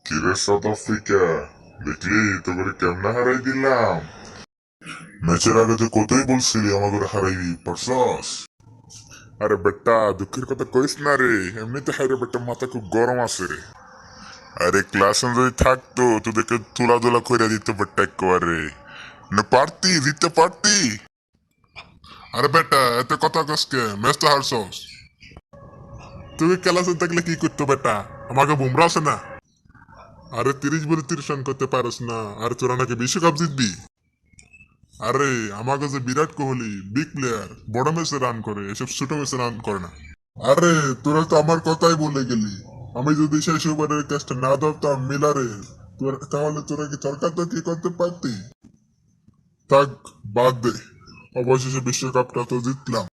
কিরে south Africa, দেখলি তো করে কেমনে হারাই দিলাম। ম্যাচের আগে তো কতই বলছিলি আমাকে হারাইবি, পারছস? আরে বেটা, দুঃখের কথা কইস না রে, এমনিতে হাইরে বেটা মাথা খুব গরম আছে রে। আরে ক্লাস যদি থাকতো তোদেরকে তুলাধুলা কইরা দিত বেটা একেবারে। না পারতি, দিতে পারতি। আরে বেটা, এত কথা কসকে, ম্যাচ তো হারছস। তুই ক্লাসে থাকলে কি করতো বেটা? আমাকে বুমরা আছে না? আরে 30 বলে 30 রান করতে পারস না, আর তোরা নাকি বিশ্বকাপ জিতবি। আরে আমাকে যে বিরাট কোহলি বিগ প্লেয়ার, বড় ম্যাচে রান করে, এসব ছোট ম্যাচে রান করে না। আরে তোরা তো আমার কথাই বলে গেলি। আমি যদি শেষ ওভারের ক্যাচটা না ধরতাম মিলারে, তাহলে তোরা কি তর্কাতে কি করতে পারতি? থাক, বাদ দে, অবশেষে বিশ্বকাপটা তো জিতলাম।